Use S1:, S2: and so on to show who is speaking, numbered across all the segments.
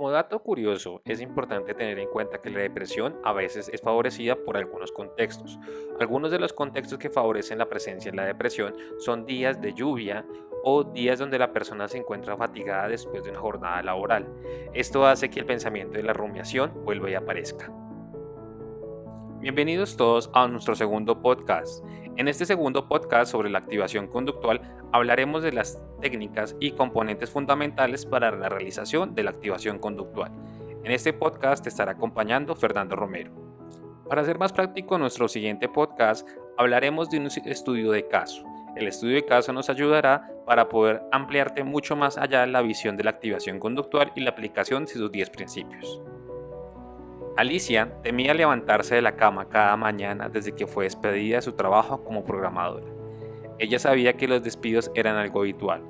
S1: Como dato curioso, es importante tener en cuenta que la depresión a veces es favorecida por algunos contextos. Algunos de los contextos que favorecen la presencia de la depresión son días de lluvia o días donde la persona se encuentra fatigada después de una jornada laboral. Esto hace que el pensamiento de la rumiación vuelva y aparezca. Bienvenidos todos a nuestro segundo podcast. En este segundo podcast sobre la activación conductual hablaremos de las técnicas y componentes fundamentales para la realización de la activación conductual. En este podcast te estará acompañando Fernando Romero. Para hacer más práctico nuestro siguiente podcast hablaremos de un estudio de caso. El estudio de caso nos ayudará para poder ampliarte mucho más allá la visión de la activación conductual y la aplicación de sus 10 principios. Alicia temía levantarse de la cama cada mañana desde que fue despedida de su trabajo como programadora. Ella sabía que los despidos eran algo habitual,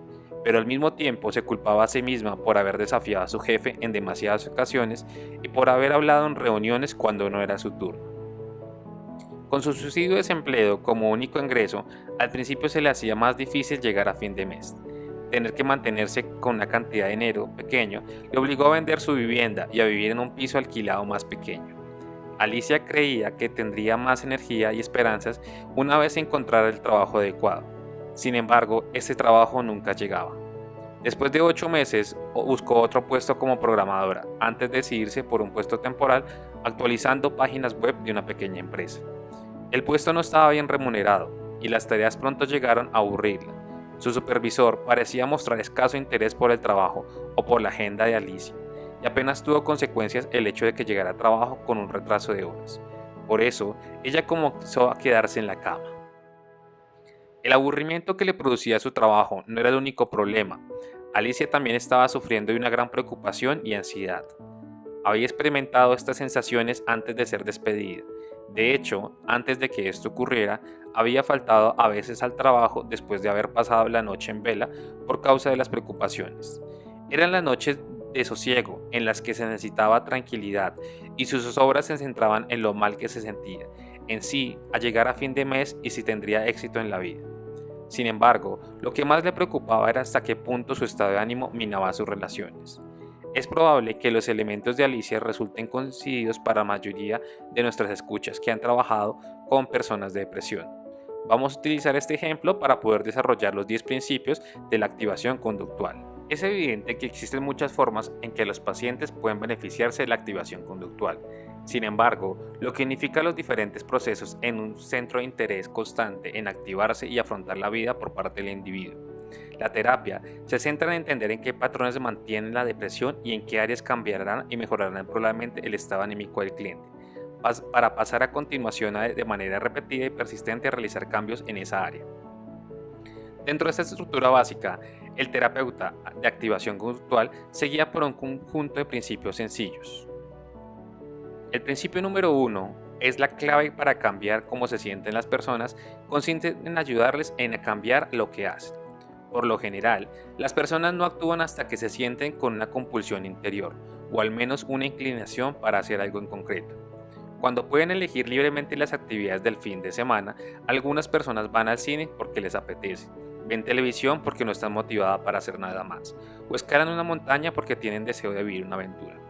S1: pero al mismo tiempo se culpaba a sí misma por haber desafiado a su jefe en demasiadas ocasiones y por haber hablado en reuniones cuando no era su turno. Con su subsidio de desempleo como único ingreso, al principio se le hacía más difícil llegar a fin de mes. Tener que mantenerse con una cantidad de dinero pequeño le obligó a vender su vivienda y a vivir en un piso alquilado más pequeño. Alicia creía que tendría más energía y esperanzas una vez encontrara el trabajo adecuado. Sin embargo, ese trabajo nunca llegaba. Después de 8 meses, buscó otro puesto como programadora, antes de decidirse por un puesto temporal actualizando páginas web de una pequeña empresa. El puesto no estaba bien remunerado y las tareas pronto llegaron a aburrirla. Su supervisor parecía mostrar escaso interés por el trabajo o por la agenda de Alicia, y apenas tuvo consecuencias el hecho de que llegara a trabajo con un retraso de horas. Por eso, ella comenzó a quedarse en la cama. El aburrimiento que le producía su trabajo no era el único problema. Alicia también estaba sufriendo de una gran preocupación y ansiedad. Había experimentado estas sensaciones antes de ser despedida. De hecho, antes de que esto ocurriera, había faltado a veces al trabajo después de haber pasado la noche en vela por causa de las preocupaciones. Eran las noches de sosiego en las que se necesitaba tranquilidad y sus obras se centraban en lo mal que se sentía, en sí, a llegar a fin de mes y si tendría éxito en la vida. Sin embargo, lo que más le preocupaba era hasta qué punto su estado de ánimo minaba sus relaciones. Es probable que los elementos de Alicia resulten coincididos para la mayoría de nuestras escuchas que han trabajado con personas de depresión. Vamos a utilizar este ejemplo para poder desarrollar los 10 principios de la activación conductual. Es evidente que existen muchas formas en que los pacientes pueden beneficiarse de la activación conductual. Sin embargo, lo que unifica los diferentes procesos en un centro de interés constante en activarse y afrontar la vida por parte del individuo. La terapia se centra en entender en qué patrones mantienen la depresión y en qué áreas cambiarán y mejorarán probablemente el estado anímico del cliente, para pasar a continuación de manera repetida y persistente a realizar cambios en esa área. Dentro de esta estructura básica, el terapeuta de activación conductual se guía por un conjunto de principios sencillos. El principio número 1 es la clave para cambiar cómo se sienten las personas, consiste en ayudarles en cambiar lo que hacen. Por lo general, las personas no actúan hasta que se sienten con una compulsión interior, o al menos una inclinación para hacer algo en concreto. Cuando pueden elegir libremente las actividades del fin de semana, algunas personas van al cine porque les apetece, ven televisión porque no están motivadas para hacer nada más, o escalan una montaña porque tienen deseo de vivir una aventura.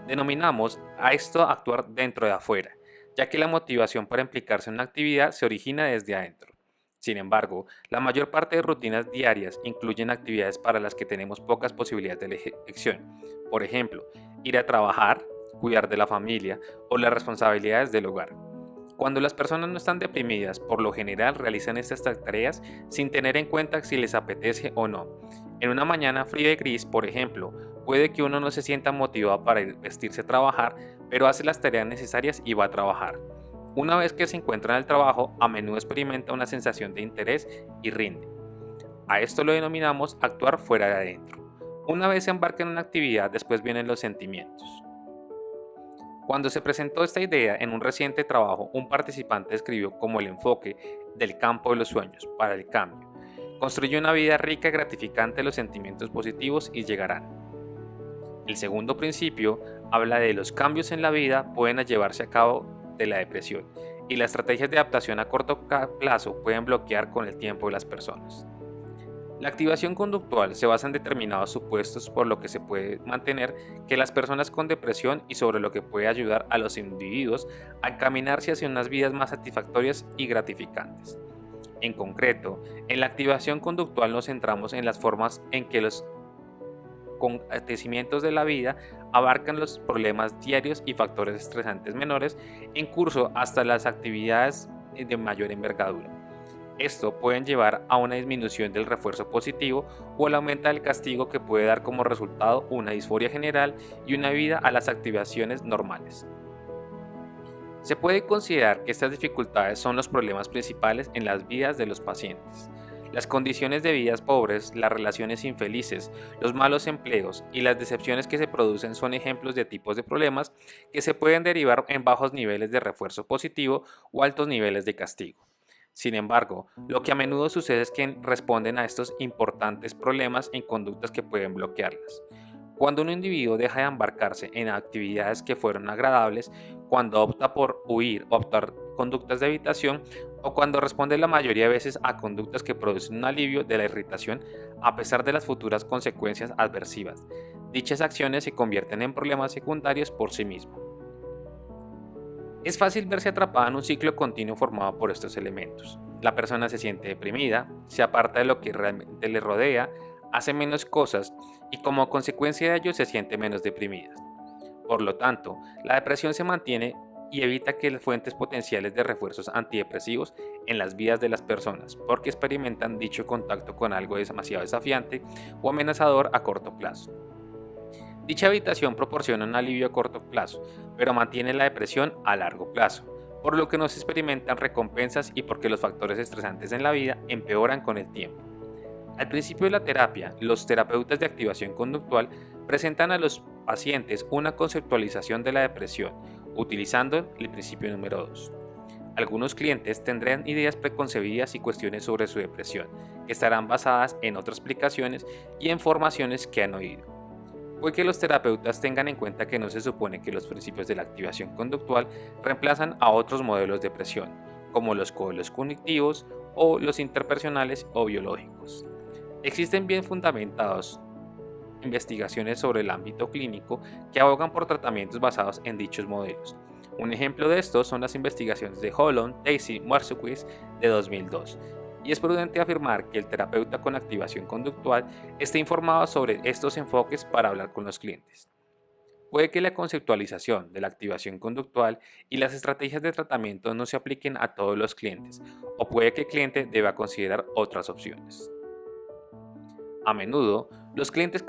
S1: Denominamos a esto actuar dentro de afuera, ya que la motivación para implicarse en una actividad se origina desde adentro. Sin embargo, la mayor parte de rutinas diarias incluyen actividades para las que tenemos pocas posibilidades de elección. Por ejemplo, ir a trabajar, cuidar de la familia o las responsabilidades del hogar. Cuando las personas no están deprimidas, por lo general realizan estas tareas sin tener en cuenta si les apetece o no. En una mañana fría y gris, por ejemplo, puede que uno no se sienta motivado para vestirse a trabajar, pero hace las tareas necesarias y va a trabajar. Una vez que se encuentra en el trabajo, a menudo experimenta una sensación de interés y rinde. A esto lo denominamos actuar fuera de adentro. Una vez se embarca en una actividad, después vienen los sentimientos. Cuando se presentó esta idea en un reciente trabajo, un participante describió como el enfoque del campo de los sueños para el cambio. Construye una vida rica y gratificante, los sentimientos positivos y llegarán. El segundo principio habla de los cambios en la vida pueden llevarse a cabo de la depresión y las estrategias de adaptación a corto plazo pueden bloquear con el tiempo de las personas. La activación conductual se basa en determinados supuestos por lo que se puede mantener que las personas con depresión y sobre lo que puede ayudar a los individuos a encaminarse hacia unas vidas más satisfactorias y gratificantes. En concreto, en la activación conductual nos centramos en las formas en que los acontecimientos de la vida abarcan los problemas diarios y factores estresantes menores en curso hasta las actividades de mayor envergadura. Esto puede llevar a una disminución del refuerzo positivo o al aumento del castigo que puede dar como resultado una disforia general y una vida a las activaciones normales. Se puede considerar que estas dificultades son los problemas principales en las vidas de los pacientes. Las condiciones de vidas pobres, las relaciones infelices, los malos empleos y las decepciones que se producen son ejemplos de tipos de problemas que se pueden derivar en bajos niveles de refuerzo positivo o altos niveles de castigo. Sin embargo, lo que a menudo sucede es que responden a estos importantes problemas en conductas que pueden bloquearlas. Cuando un individuo deja de embarcarse en actividades que fueron agradables, cuando opta por huir o optar conductas de evitación, o cuando responde la mayoría de veces a conductas que producen un alivio de la irritación a pesar de las futuras consecuencias adversivas, dichas acciones se convierten en problemas secundarios por sí mismos. Es fácil verse atrapada en un ciclo continuo formado por estos elementos. La persona se siente deprimida, se aparta de lo que realmente le rodea, hace menos cosas y como consecuencia de ello se siente menos deprimida. Por lo tanto, la depresión se mantiene y evita que las fuentes potenciales de refuerzos antidepresivos en las vidas de las personas, porque experimentan dicho contacto con algo demasiado desafiante o amenazador a corto plazo. Dicha evitación proporciona un alivio a corto plazo, pero mantiene la depresión a largo plazo, por lo que no se experimentan recompensas y porque los factores estresantes en la vida empeoran con el tiempo. Al principio de la terapia, los terapeutas de activación conductual presentan a los pacientes una conceptualización de la depresión, utilizando el principio número 2. Algunos clientes tendrán ideas preconcebidas y cuestiones sobre su depresión, que estarán basadas en otras explicaciones y en formaciones que han oído. Puede que los terapeutas tengan en cuenta que no se supone que los principios de la activación conductual reemplazan a otros modelos de depresión, como los modelos cognitivos o los interpersonales o biológicos. Existen bien fundamentados investigaciones sobre el ámbito clínico que abogan por tratamientos basados en dichos modelos. Un ejemplo de esto son las investigaciones de Holland, Daisy, Marsuquis de 2002. Y es prudente afirmar que el terapeuta con activación conductual esté informado sobre estos enfoques para hablar con los clientes. Puede que la conceptualización de la activación conductual y las estrategias de tratamiento no se apliquen a todos los clientes, o puede que el cliente deba considerar otras opciones. A menudo, los clientes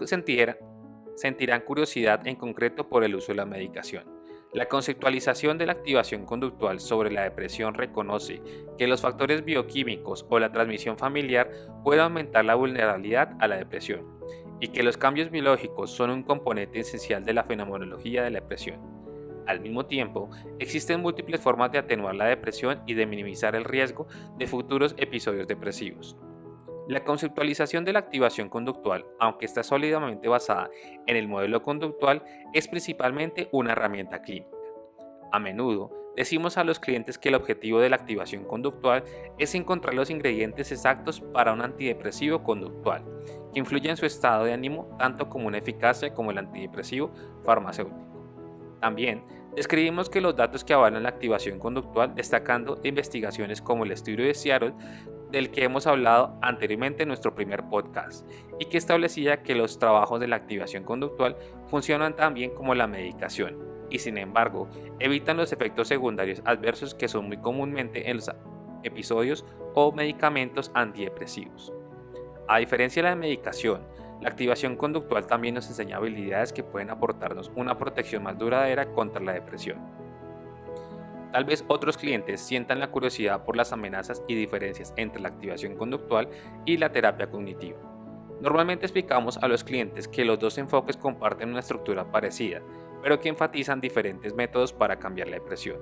S1: sentirán curiosidad en concreto por el uso de la medicación. La conceptualización de la activación conductual sobre la depresión reconoce que los factores bioquímicos o la transmisión familiar pueden aumentar la vulnerabilidad a la depresión y que los cambios biológicos son un componente esencial de la fenomenología de la depresión. Al mismo tiempo, existen múltiples formas de atenuar la depresión y de minimizar el riesgo de futuros episodios depresivos. La conceptualización de la activación conductual, aunque está sólidamente basada en el modelo conductual, es principalmente una herramienta clínica. A menudo, decimos a los clientes que el objetivo de la activación conductual es encontrar los ingredientes exactos para un antidepresivo conductual, que influye en su estado de ánimo tanto como una eficacia como el antidepresivo farmacéutico. También, describimos que los datos que avalan la activación conductual, destacando investigaciones como el estudio de Seattle, del que hemos hablado anteriormente en nuestro primer podcast, y que establecía que los trabajos de la activación conductual funcionan tan bien como la medicación, y sin embargo, evitan los efectos secundarios adversos que son muy comúnmente en los episodios o medicamentos antidepresivos. A diferencia de la medicación, la activación conductual también nos enseña habilidades que pueden aportarnos una protección más duradera contra la depresión. Tal vez otros clientes sientan la curiosidad por las amenazas y diferencias entre la activación conductual y la terapia cognitiva. Normalmente explicamos a los clientes que los dos enfoques comparten una estructura parecida, pero que enfatizan diferentes métodos para cambiar la depresión.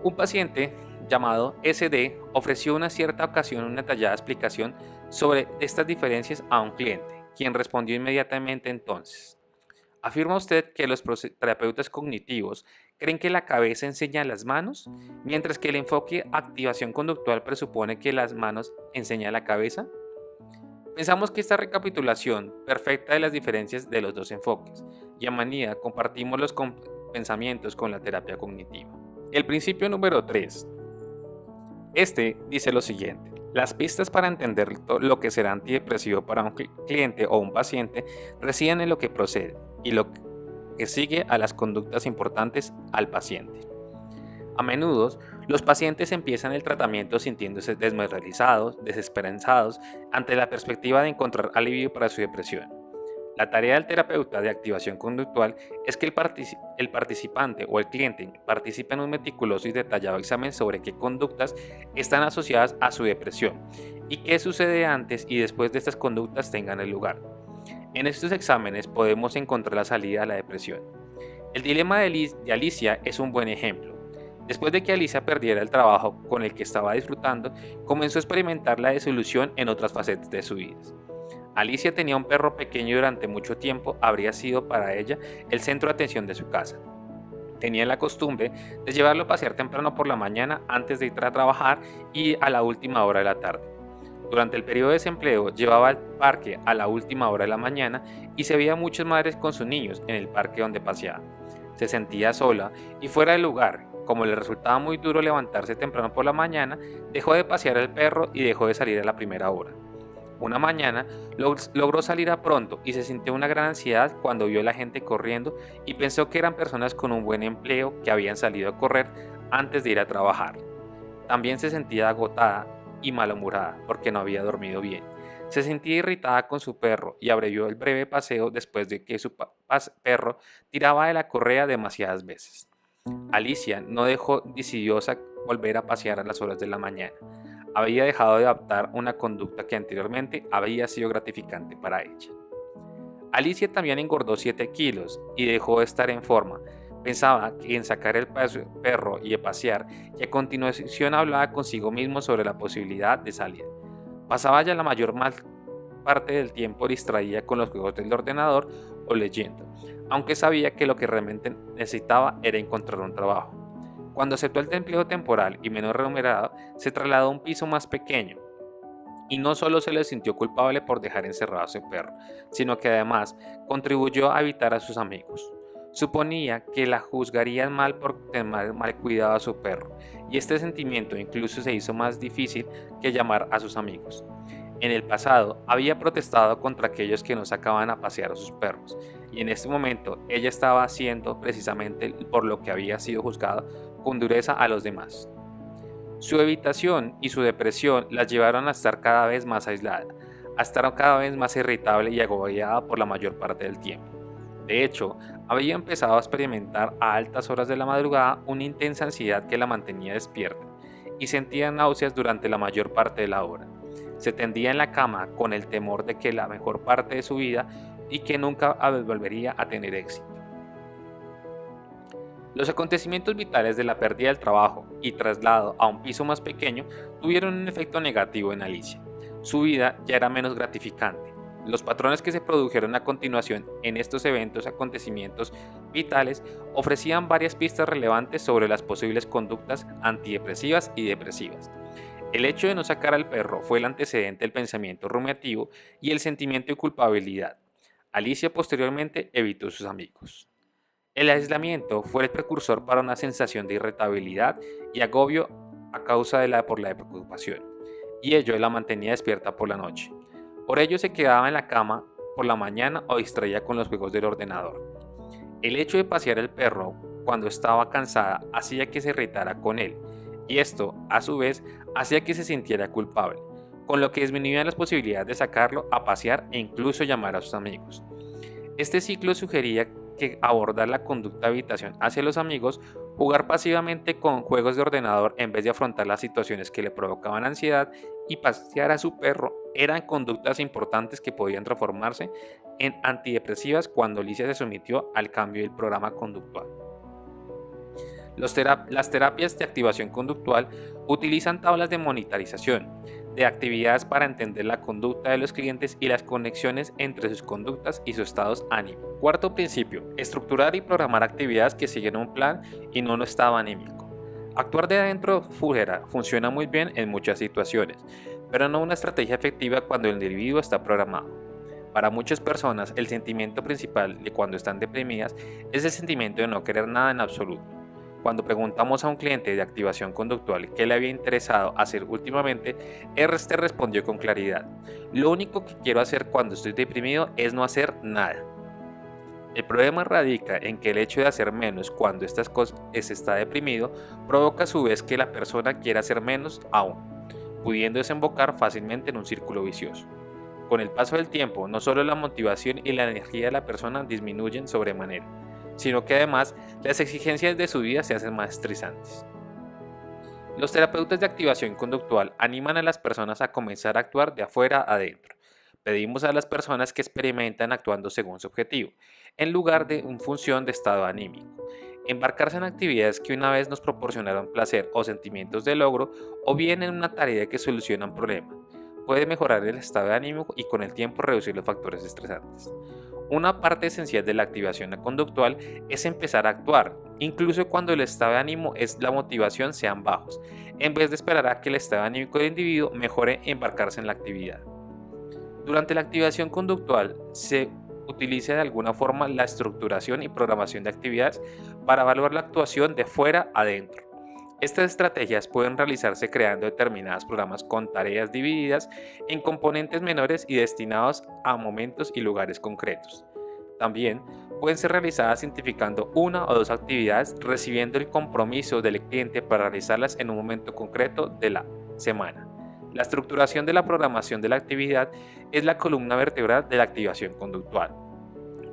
S1: Un paciente llamado SD ofreció una cierta ocasión una detallada explicación sobre estas diferencias a un cliente, quien respondió inmediatamente entonces: ¿afirma usted que los terapeutas cognitivos creen que la cabeza enseña a las manos, mientras que el enfoque activación conductual presupone que las manos enseñan a la cabeza? Pensamos que esta recapitulación perfecta de las diferencias de los dos enfoques, y a manera compartimos los pensamientos con la terapia cognitiva. El principio número 3. Este dice lo siguiente: las pistas para entender lo que será antidepresivo para un cliente o un paciente residen en lo que procede y lo que sigue a las conductas importantes al paciente. A menudo, los pacientes empiezan el tratamiento sintiéndose desmoralizados, desesperanzados ante la perspectiva de encontrar alivio para su depresión. La tarea del terapeuta de activación conductual es que el participante o el cliente participe en un meticuloso y detallado examen sobre qué conductas están asociadas a su depresión y qué sucede antes y después de estas conductas tengan el lugar. En estos exámenes podemos encontrar la salida a la depresión. El dilema de Alicia es un buen ejemplo. Después de que Alicia perdiera el trabajo con el que estaba disfrutando, comenzó a experimentar la desilusión en otras facetas de su vida. Alicia tenía un perro pequeño y durante mucho tiempo habría sido para ella el centro de atención de su casa. Tenía la costumbre de llevarlo a pasear temprano por la mañana antes de ir a trabajar y a la última hora de la tarde. Durante el periodo de desempleo llevaba al parque a la última hora de la mañana y se veía muchas madres con sus niños en el parque donde paseaba. Se sentía sola y fuera del lugar. Como le resultaba muy duro levantarse temprano por la mañana, dejó de pasear al perro y dejó de salir a la primera hora. Una mañana logró salir a pronto y se sintió una gran ansiedad cuando vio a la gente corriendo y pensó que eran personas con un buen empleo que habían salido a correr antes de ir a trabajar. También se sentía agotada y malhumorada porque no había dormido bien. Se sentía irritada con su perro y abrevió el breve paseo después de que su perro tiraba de la correa demasiadas veces. Alicia no dejó decidiosa volver a pasear a las horas de la mañana. Había dejado de adoptar una conducta que anteriormente había sido gratificante para ella. Alicia también engordó 7 kilos y dejó de estar en forma. Pensaba en sacar el perro y de pasear, y a continuación hablaba consigo mismo sobre la posibilidad de salir. Pasaba ya la mayor parte del tiempo distraída con los juegos del ordenador o leyendo, aunque sabía que lo que realmente necesitaba era encontrar un trabajo. Cuando aceptó el empleo temporal y menos remunerado, se trasladó a un piso más pequeño. Y no solo se le sintió culpable por dejar encerrado a su perro, sino que además contribuyó a evitar a sus amigos. Suponía que la juzgarían mal por tener mal cuidado a su perro, y este sentimiento incluso se hizo más difícil que llamar a sus amigos. En el pasado había protestado contra aquellos que no sacaban a pasear a sus perros, y en este momento ella estaba haciendo precisamente por lo que había sido juzgado con dureza a los demás. Su evitación y su depresión las llevaron a estar cada vez más aislada, a estar cada vez más irritable y agobiada por la mayor parte del tiempo. De hecho, había empezado a experimentar a altas horas de la madrugada una intensa ansiedad que la mantenía despierta, y sentía náuseas durante la mayor parte de la hora. Se tendía en la cama con el temor de que la mejor parte de su vida y que nunca volvería a tener éxito. Los acontecimientos vitales de la pérdida del trabajo y traslado a un piso más pequeño tuvieron un efecto negativo en Alicia. Su vida ya era menos gratificante. Los patrones que se produjeron a continuación en estos acontecimientos vitales ofrecían varias pistas relevantes sobre las posibles conductas antidepresivas y depresivas. El hecho de no sacar al perro fue el antecedente del pensamiento rumiativo y el sentimiento de culpabilidad. Alicia posteriormente evitó a sus amigos. El aislamiento fue el precursor para una sensación de irritabilidad y agobio a causa de la preocupación, y ello la mantenía despierta por la noche. Por ello se quedaba en la cama por la mañana o distraía con los juegos del ordenador. El hecho de pasear el perro cuando estaba cansada hacía que se irritara con él, y esto, a su vez, hacía que se sintiera culpable, con lo que disminuían las posibilidades de sacarlo a pasear e incluso llamar a sus amigos. Este ciclo sugería que abordar la conducta de evitación hacia los amigos, jugar pasivamente con juegos de ordenador en vez de afrontar las situaciones que le provocaban ansiedad y pasear a su perro eran conductas importantes que podían transformarse en antidepresivas cuando Alicia se sometió al cambio del programa conductual. Las terapias de activación conductual utilizan tablas de monitorización de actividades para entender la conducta de los clientes y las conexiones entre sus conductas y sus estados anímicos. Cuarto principio: estructurar y programar actividades que siguen un plan y no un estado anímico. Actuar de adentro fuera funciona muy bien en muchas situaciones, pero no una estrategia efectiva cuando el individuo está programado. Para muchas personas, el sentimiento principal de cuando están deprimidas es el sentimiento de no querer nada en absoluto. Cuando preguntamos a un cliente de activación conductual qué le había interesado hacer últimamente, este respondió con claridad: lo único que quiero hacer cuando estoy deprimido es no hacer nada. El problema radica en que el hecho de hacer menos cuando está deprimido provoca a su vez que la persona quiera hacer menos aún, pudiendo desembocar fácilmente en un círculo vicioso. Con el paso del tiempo, no solo la motivación y la energía de la persona disminuyen sobremanera, sino que además las exigencias de su vida se hacen más estresantes. Los terapeutas de activación conductual animan a las personas a comenzar a actuar de afuera a adentro. Pedimos a las personas que experimentan actuando según su objetivo, en lugar de en función de estado anímico. Embarcarse en actividades que una vez nos proporcionaron placer o sentimientos de logro, o bien en una tarea que soluciona un problema, puede mejorar el estado de ánimo y con el tiempo reducir los factores estresantes. Una parte esencial de la activación conductual es empezar a actuar, incluso cuando el estado de ánimo y la motivación sean bajos, en vez de esperar a que el estado anímico del individuo mejore e embarcarse en la actividad. Durante la activación conductual se utiliza de alguna forma la estructuración y programación de actividades para evaluar la actuación de fuera a adentro. Estas estrategias pueden realizarse creando determinados programas con tareas divididas en componentes menores y destinados a momentos y lugares concretos. También pueden ser realizadas identificando una o dos actividades, recibiendo el compromiso del cliente para realizarlas en un momento concreto de la semana. La estructuración de la programación de la actividad es la columna vertebral de la activación conductual.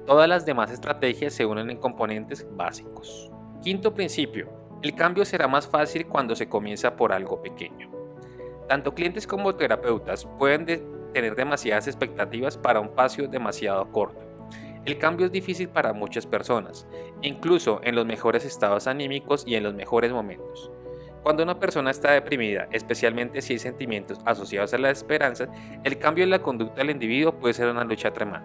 S1: Todas las demás estrategias se unen en componentes básicos. Quinto principio: el cambio será más fácil cuando se comienza por algo pequeño. Tanto clientes como terapeutas pueden tener demasiadas expectativas para un espacio demasiado corto. El cambio es difícil para muchas personas, incluso en los mejores estados anímicos y en los mejores momentos. Cuando una persona está deprimida, especialmente si hay sentimientos asociados a la esperanza, el cambio en la conducta del individuo puede ser una lucha tremenda.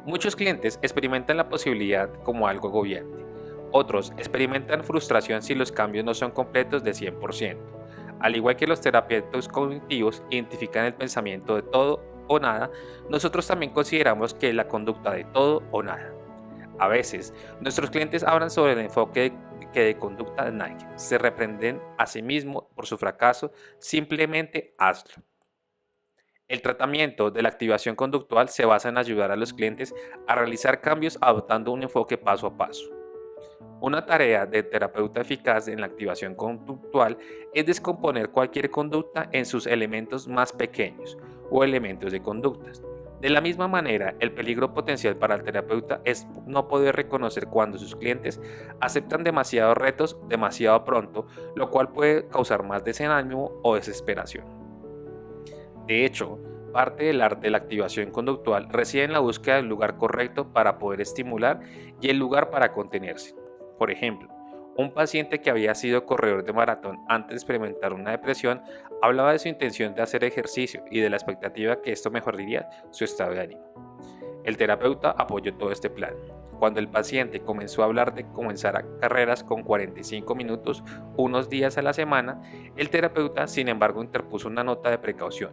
S1: Muchos clientes experimentan la posibilidad como algo agobiante. Otros experimentan frustración si los cambios no son completos de 100%. Al igual que los terapeutas cognitivos identifican el pensamiento de todo o nada, nosotros también consideramos que la conducta de todo o nada. A veces, nuestros clientes hablan sobre el enfoque de conducta de Nike. Se reprenden a sí mismos por su fracaso, simplemente hazlo. El tratamiento de la activación conductual se basa en ayudar a los clientes a realizar cambios adoptando un enfoque paso a paso. Una tarea de terapeuta eficaz en la activación conductual es descomponer cualquier conducta en sus elementos más pequeños o elementos de conductas. De la misma manera, el peligro potencial para el terapeuta es no poder reconocer cuando sus clientes aceptan demasiados retos demasiado pronto, lo cual puede causar más desánimo o desesperación. De hecho, parte del arte de la activación conductual reside en la búsqueda del lugar correcto para poder estimular y el lugar para contenerse. Por ejemplo, un paciente que había sido corredor de maratón antes de experimentar una depresión hablaba de su intención de hacer ejercicio y de la expectativa que esto mejoraría su estado de ánimo. El terapeuta apoyó todo este plan. Cuando el paciente comenzó a hablar de comenzar carreras con 45 minutos unos días a la semana, el terapeuta, sin embargo, interpuso una nota de precaución.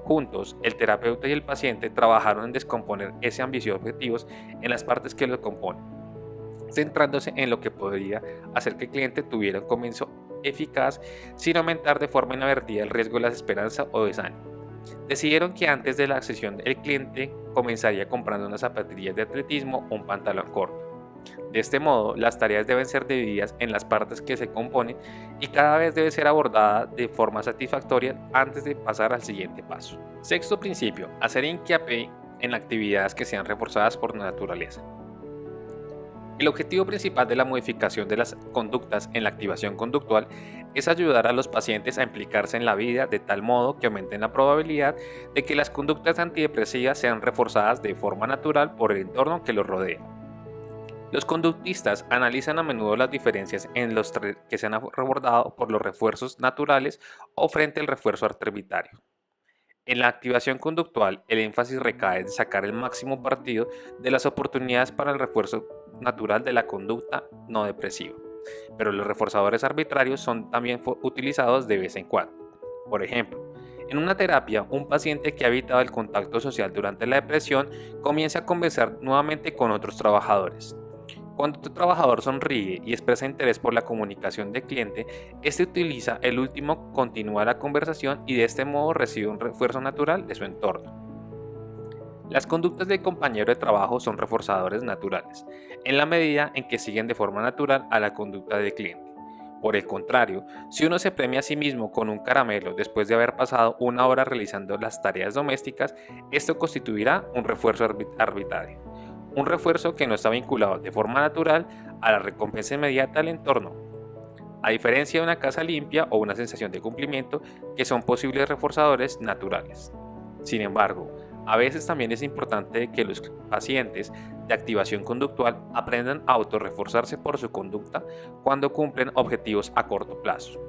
S1: Juntos, el terapeuta y el paciente trabajaron en descomponer ese ambicioso objetivos en las partes que lo componen, centrándose en lo que podría hacer que el cliente tuviera un comienzo eficaz sin aumentar de forma inadvertida el riesgo de la desesperanza o desánimo. Decidieron que antes de la sesión el cliente comenzaría comprando unas zapatillas de atletismo o un pantalón corto. De este modo, las tareas deben ser divididas en las partes que se componen y cada vez debe ser abordada de forma satisfactoria antes de pasar al siguiente paso. Sexto principio: hacer hincapié en actividades que sean reforzadas por naturaleza. El objetivo principal de la modificación de las conductas en la activación conductual es ayudar a los pacientes a implicarse en la vida de tal modo que aumenten la probabilidad de que las conductas antidepresivas sean reforzadas de forma natural por el entorno que los rodea. Los conductistas analizan a menudo las diferencias en los que se han abordado por los refuerzos naturales o frente al refuerzo arbitrario. En la activación conductual, el énfasis recae en sacar el máximo partido de las oportunidades para el refuerzo natural de la conducta no depresiva, pero los reforzadores arbitrarios son también utilizados de vez en cuando. Por ejemplo, En una terapia, un paciente que ha evitado el contacto social durante la depresión comienza a conversar nuevamente con otros trabajadores. Cuando tu trabajador sonríe y expresa interés por la comunicación del cliente, este utiliza el último continúa la conversación y de este modo recibe un refuerzo natural de su entorno. Las conductas del compañero de trabajo son reforzadores naturales, en la medida en que siguen de forma natural a la conducta del cliente. Por el contrario, si uno se premia a sí mismo con un caramelo después de haber pasado una hora realizando las tareas domésticas, esto constituirá un refuerzo arbitrario. Un refuerzo que no está vinculado de forma natural a la recompensa inmediata del entorno, a diferencia de una casa limpia o una sensación de cumplimiento que son posibles reforzadores naturales. Sin embargo, a veces también es importante que los pacientes de activación conductual aprendan a autorreforzarse por su conducta cuando cumplen objetivos a corto plazo,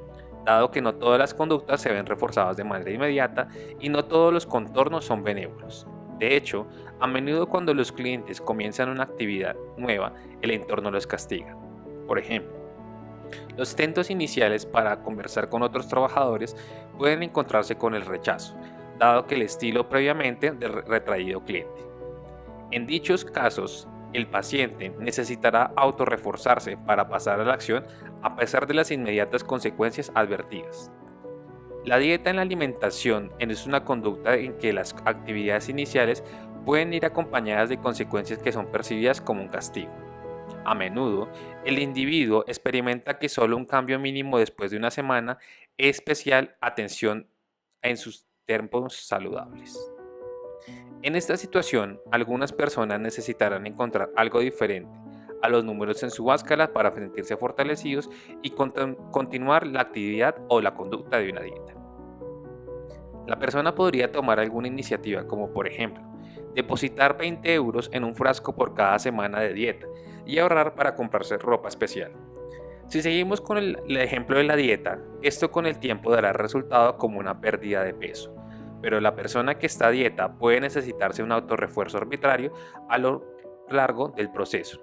S1: dado que no todas las conductas se ven reforzadas de manera inmediata y no todos los contornos son benévolos. De hecho, a menudo cuando los clientes comienzan una actividad nueva, el entorno los castiga. Por ejemplo, los intentos iniciales para conversar con otros trabajadores pueden encontrarse con el rechazo, dado que el estilo previamente del retraído cliente. En dichos casos, el paciente necesitará autorreforzarse para pasar a la acción a pesar de las inmediatas consecuencias advertidas. La dieta en la alimentación es una conducta en que las actividades iniciales pueden ir acompañadas de consecuencias que son percibidas como un castigo. A menudo, el individuo experimenta que solo un cambio mínimo después de una semana es especial atención en sus tiempos saludables. En esta situación, algunas personas necesitarán encontrar algo diferente a los números en su báscula para sentirse fortalecidos y continuar la actividad o la conducta de una dieta. La persona podría tomar alguna iniciativa como por ejemplo, depositar 20 euros en un frasco por cada semana de dieta y ahorrar para comprarse ropa especial. Si seguimos con el ejemplo de la dieta, esto con el tiempo dará resultado como una pérdida de peso, pero la persona que está a dieta puede necesitarse un autorrefuerzo arbitrario a lo largo del proceso.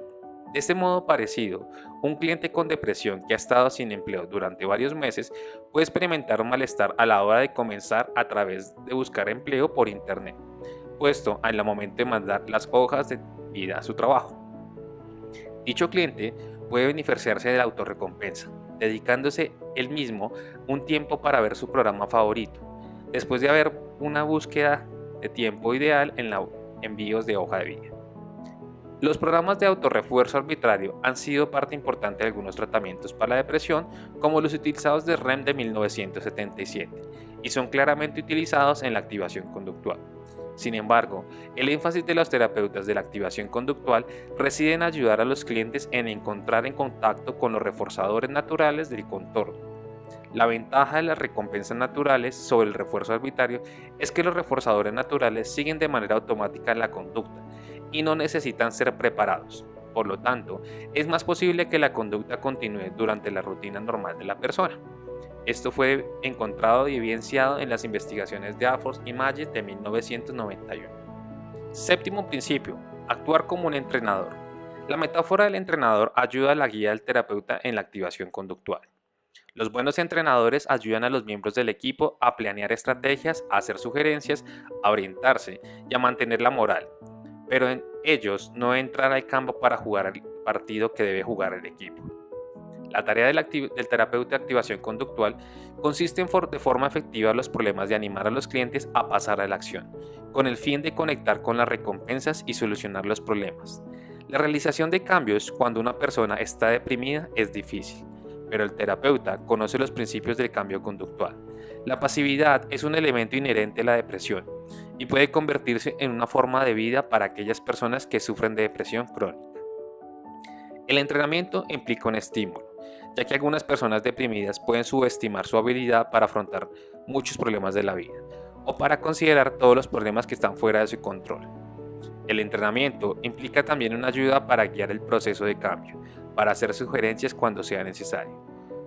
S1: De este modo parecido, un cliente con depresión que ha estado sin empleo durante varios meses puede experimentar un malestar a la hora de comenzar a través de buscar empleo por internet, puesto en el momento de mandar las hojas de vida a su trabajo. Dicho cliente puede beneficiarse de la autorrecompensa, dedicándose él mismo un tiempo para ver su programa favorito, después de haber una búsqueda de tiempo ideal en los envíos de hoja de vida. Los programas de autorrefuerzo arbitrario han sido parte importante de algunos tratamientos para la depresión, como los utilizados de REM de 1977, y son claramente utilizados en la activación conductual. Sin embargo, el énfasis de los terapeutas de la activación conductual reside en ayudar a los clientes en encontrar en contacto con los reforzadores naturales del contorno. La ventaja de las recompensas naturales sobre el refuerzo arbitrario es que los reforzadores naturales siguen de manera automática la conducta y no necesitan ser preparados. Por lo tanto, es más posible que la conducta continúe durante la rutina normal de la persona. Esto fue encontrado y evidenciado en las investigaciones de Alford y Magid de 1991. Séptimo principio: actuar como un entrenador. La metáfora del entrenador ayuda a la guía del terapeuta en la activación conductual. Los buenos entrenadores ayudan a los miembros del equipo a planear estrategias, a hacer sugerencias, a orientarse y a mantener la moral, pero en ellos no entrar al campo para jugar el partido que debe jugar el equipo. La tarea del terapeuta de activación conductual consiste en de forma efectiva los problemas de animar a los clientes a pasar a la acción, con el fin de conectar con las recompensas y solucionar los problemas. La realización de cambios cuando una persona está deprimida es difícil, pero el terapeuta conoce los principios del cambio conductual. La pasividad es un elemento inherente a la depresión y puede convertirse en una forma de vida para aquellas personas que sufren de depresión crónica. El entrenamiento implica un estímulo, ya que algunas personas deprimidas pueden subestimar su habilidad para afrontar muchos problemas de la vida o para considerar todos los problemas que están fuera de su control. El entrenamiento implica también una ayuda para guiar el proceso de cambio, para hacer sugerencias cuando sea necesario.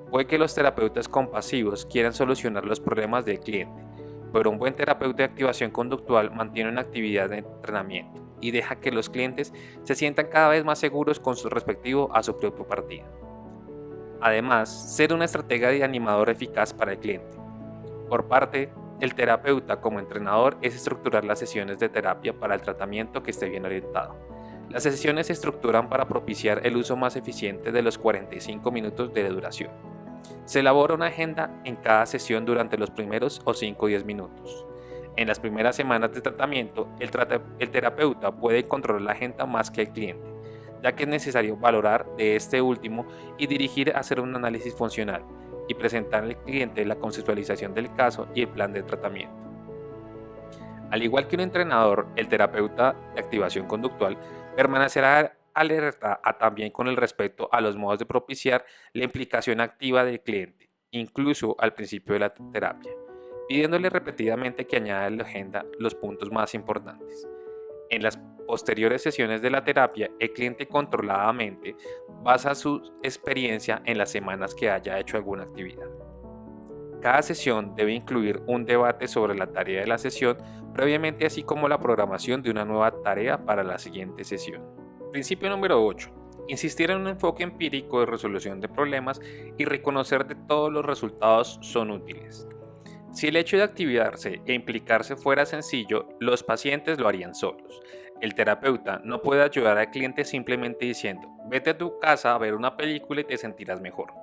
S1: Puede que los terapeutas compasivos quieran solucionar los problemas del cliente, pero un buen terapeuta de activación conductual mantiene una actividad de entrenamiento y deja que los clientes se sientan cada vez más seguros con su respectivo a su propio partido. Además, ser una estratega de animador eficaz para el cliente. Por parte el terapeuta como entrenador es estructurar las sesiones de terapia para el tratamiento que esté bien orientado. Las sesiones se estructuran para propiciar el uso más eficiente de los 45 minutos de duración. Se elabora una agenda en cada sesión durante los primeros o 5 o 10 minutos. En las primeras semanas de tratamiento, el terapeuta puede controlar la agenda más que el cliente, ya que es necesario valorar de este último y dirigir a hacer un análisis funcional y presentar al cliente la conceptualización del caso y el plan de tratamiento. Al igual que un entrenador, el terapeuta de activación conductual permanecerá alerta también con el respecto a los modos de propiciar la implicación activa del cliente, incluso al principio de la terapia, pidiéndole repetidamente que añada a la agenda los puntos más importantes. En las posteriores sesiones de la terapia, el cliente controladamente basa su experiencia en las semanas que haya hecho alguna actividad. Cada sesión debe incluir un debate sobre la tarea de la sesión previamente, así como la programación de una nueva tarea para la siguiente sesión. Principio número 8. Insistir en un enfoque empírico de resolución de problemas y reconocer que todos los resultados son útiles. Si el hecho de activarse e implicarse fuera sencillo, los pacientes lo harían solos. El terapeuta no puede ayudar al cliente simplemente diciendo, vete a tu casa a ver una película y te sentirás mejor.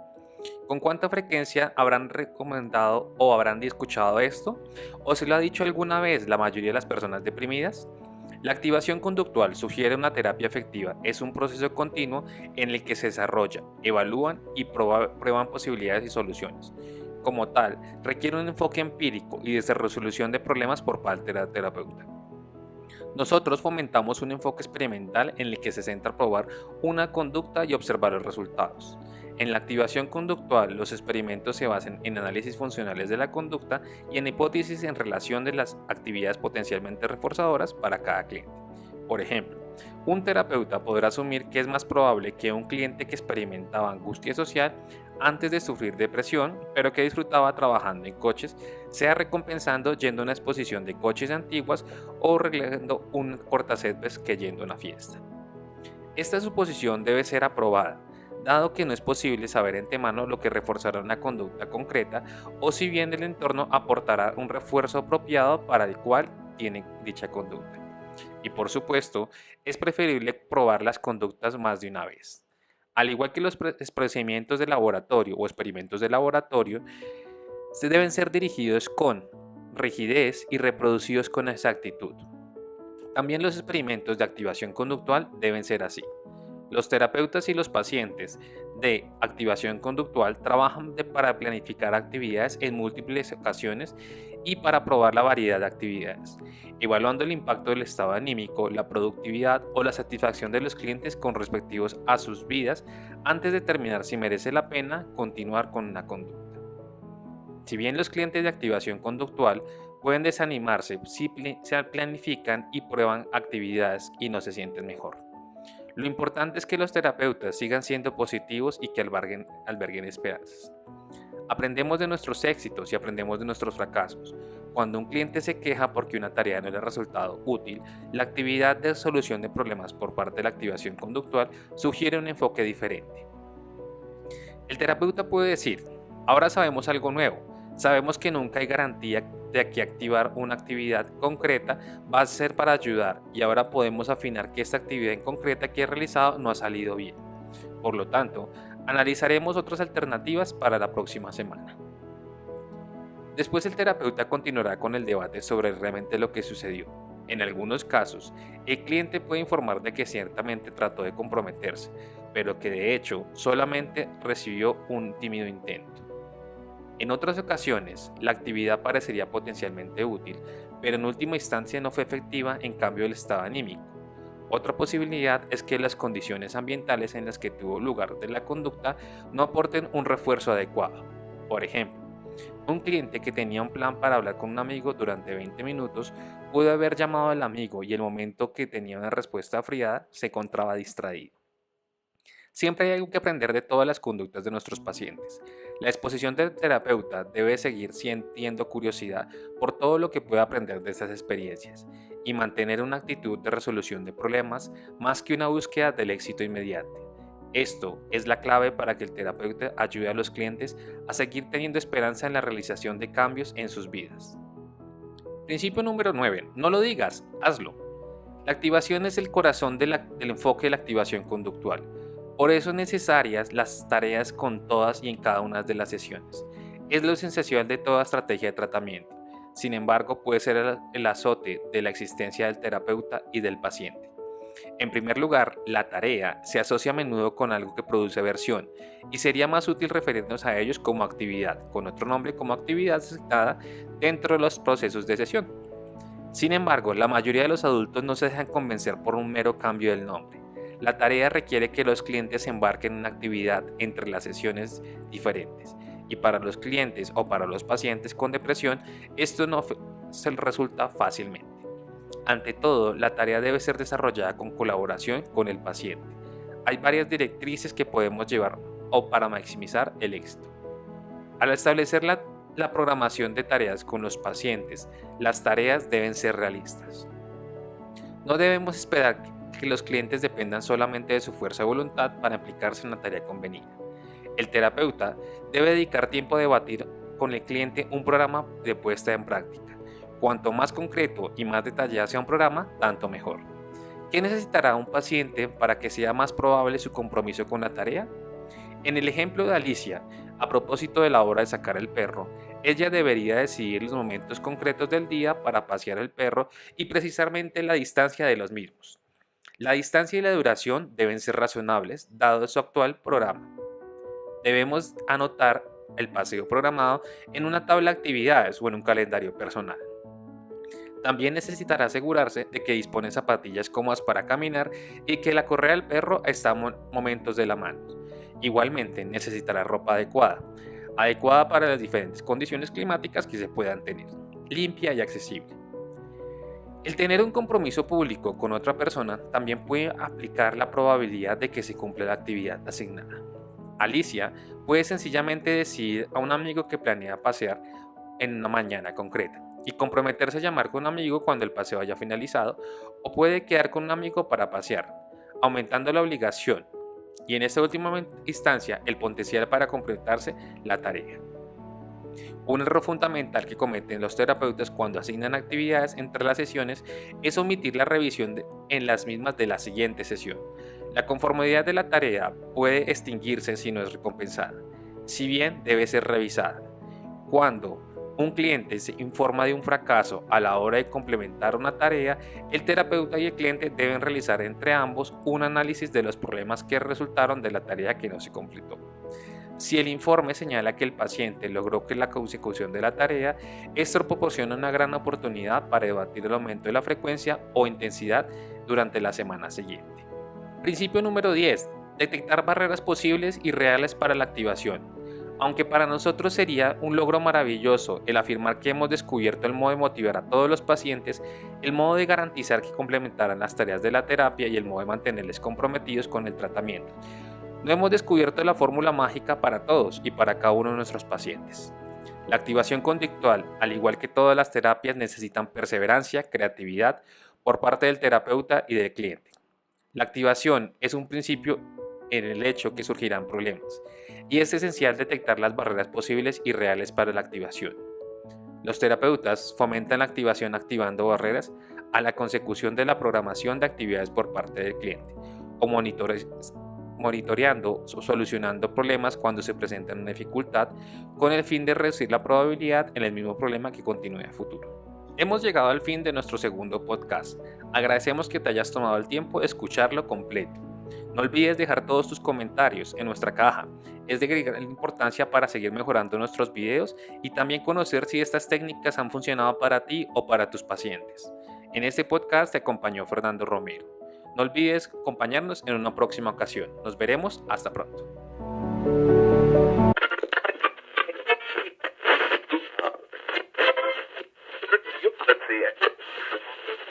S1: ¿Con cuánta frecuencia habrán recomendado o habrán escuchado esto? ¿O se lo ha dicho alguna vez la mayoría de las personas deprimidas? La activación conductual sugiere una terapia efectiva. Es un proceso continuo en el que se desarrolla, evalúan y prueban posibilidades y soluciones. Como tal, requiere un enfoque empírico y de resolución de problemas por parte del terapeuta. Nosotros fomentamos un enfoque experimental en el que se centra probar una conducta y observar los resultados. En la activación conductual, los experimentos se basan en análisis funcionales de la conducta y en hipótesis en relación de las actividades potencialmente reforzadoras para cada cliente. Por ejemplo, un terapeuta podrá asumir que es más probable que un cliente que experimentaba angustia social antes de sufrir depresión, pero que disfrutaba trabajando en coches, sea recompensando yendo a una exposición de coches antiguas o arreglando un cortacésped que yendo a una fiesta. Esta suposición debe ser aprobada, dado que no es posible saber de antemano lo que reforzará una conducta concreta o si bien el entorno aportará un refuerzo apropiado para el cual tiene dicha conducta. Y por supuesto, es preferible probar las conductas más de una vez. Al igual que los procedimientos de laboratorio o experimentos de laboratorio, se deben ser dirigidos con rigidez y reproducidos con exactitud. También los experimentos de activación conductual deben ser así. Los terapeutas y los pacientes de activación conductual trabajan para planificar actividades en múltiples ocasiones y para probar la variedad de actividades, evaluando el impacto del estado anímico, la productividad o la satisfacción de los clientes con respectivos a sus vidas antes de determinar si merece la pena continuar con una conducta. Si bien los clientes de activación conductual pueden desanimarse si se planifican y prueban actividades y no se sienten mejor. Lo importante es que los terapeutas sigan siendo positivos y que alberguen esperanzas. Aprendemos de nuestros éxitos y aprendemos de nuestros fracasos. Cuando un cliente se queja porque una tarea no le ha resultado útil, la actividad de solución de problemas por parte de la activación conductual sugiere un enfoque diferente. El terapeuta puede decir, ahora sabemos algo nuevo, sabemos que nunca hay garantía de que activar una actividad concreta va a ser para ayudar y ahora podemos afinar que esta actividad en concreta que he realizado no ha salido bien. Por lo tanto, analizaremos otras alternativas para la próxima semana. Después el terapeuta continuará con el debate sobre realmente lo que sucedió. En algunos casos, el cliente puede informar de que ciertamente trató de comprometerse, pero que de hecho solamente recibió un tímido intento. En otras ocasiones, la actividad parecería potencialmente útil, pero en última instancia no fue efectiva en cambio del estado anímico. Otra posibilidad es que las condiciones ambientales en las que tuvo lugar de la conducta no aporten un refuerzo adecuado. Por ejemplo, un cliente que tenía un plan para hablar con un amigo durante 20 minutos pudo haber llamado al amigo y el momento que tenía una respuesta friada se encontraba distraído. Siempre hay algo que aprender de todas las conductas de nuestros pacientes. La exposición del terapeuta debe seguir sintiendo curiosidad por todo lo que puede aprender de estas experiencias y mantener una actitud de resolución de problemas más que una búsqueda del éxito inmediato. Esto es la clave para que el terapeuta ayude a los clientes a seguir teniendo esperanza en la realización de cambios en sus vidas. Principio número 9. No lo digas, hazlo. La activación es el corazón del enfoque de la activación conductual. Por eso son necesarias las tareas con todas y en cada una de las sesiones. Es lo esencial de toda estrategia de tratamiento. Sin embargo, puede ser el azote de la existencia del terapeuta y del paciente. En primer lugar, la tarea se asocia a menudo con algo que produce aversión y sería más útil referirnos a ellos como actividad, con otro nombre como actividad aceptada dentro de los procesos de sesión. Sin embargo, la mayoría de los adultos no se dejan convencer por un mero cambio del nombre. La tarea requiere que los clientes se embarquen en una actividad entre las sesiones diferentes. Y para los clientes o para los pacientes con depresión, esto no se resulta fácilmente. Ante todo, la tarea debe ser desarrollada con colaboración con el paciente. Hay varias directrices que podemos llevar o para maximizar el éxito. Al establecer la programación de tareas con los pacientes, las tareas deben ser realistas. No debemos esperar que los clientes dependan solamente de su fuerza de voluntad para aplicarse en la tarea convenida. El terapeuta debe dedicar tiempo a debatir con el cliente un programa de puesta en práctica. Cuanto más concreto y más detallado sea un programa, tanto mejor. ¿Qué necesitará un paciente para que sea más probable su compromiso con la tarea? En el ejemplo de Alicia, a propósito de la hora de sacar el perro, ella debería decidir los momentos concretos del día para pasear el perro y precisamente la distancia de los mismos. La distancia y la duración deben ser razonables, dado su actual programa. Debemos anotar el paseo programado en una tabla de actividades o en un calendario personal. También necesitará asegurarse de que dispone de zapatillas cómodas para caminar y que la correa del perro está a momentos de la mano. Igualmente necesitará ropa adecuada para las diferentes condiciones climáticas que se puedan tener, limpia y accesible. El tener un compromiso público con otra persona también puede aplicar la probabilidad de que se cumpla la actividad asignada. Alicia puede sencillamente decir a un amigo que planea pasear en una mañana concreta y comprometerse a llamar con un amigo cuando el paseo haya finalizado, o puede quedar con un amigo para pasear, aumentando la obligación y en esta última instancia el potencial para completarse la tarea. Un error fundamental que cometen los terapeutas cuando asignan actividades entre las sesiones es omitir la revisión en las mismas de la siguiente sesión. La conformidad de la tarea puede extinguirse si no es recompensada, si bien debe ser revisada. Cuando un cliente se informa de un fracaso a la hora de complementar una tarea, el terapeuta y el cliente deben realizar entre ambos un análisis de los problemas que resultaron de la tarea que no se completó. Si el informe señala que el paciente logró que la consecución de la tarea, esto proporciona una gran oportunidad para debatir el aumento de la frecuencia o intensidad durante la semana siguiente. Principio número 10. Detectar barreras posibles y reales para la activación. Aunque para nosotros sería un logro maravilloso el afirmar que hemos descubierto el modo de motivar a todos los pacientes, el modo de garantizar que complementaran las tareas de la terapia y el modo de mantenerles comprometidos con el tratamiento. No hemos descubierto la fórmula mágica para todos y para cada uno de nuestros pacientes. La activación conductual, al igual que todas las terapias, necesitan perseverancia, creatividad por parte del terapeuta y del cliente. La activación es un principio en el hecho que surgirán problemas, y es esencial detectar las barreras posibles y reales para la activación. Los terapeutas fomentan la activación activando barreras a la consecución de la programación de actividades por parte del cliente, o monitoreando o solucionando problemas cuando se presentan una dificultad, con el fin de reducir la probabilidad en el mismo problema que continúe a futuro. Hemos llegado al fin de nuestro segundo podcast. Agradecemos que te hayas tomado el tiempo de escucharlo completo. No olvides dejar todos tus comentarios en nuestra caja. Es de gran importancia para seguir mejorando nuestros videos y también conocer si estas técnicas han funcionado para ti o para tus pacientes. En este podcast te acompañó Fernando Romero. No olvides acompañarnos en una próxima ocasión. Nos veremos. Hasta pronto.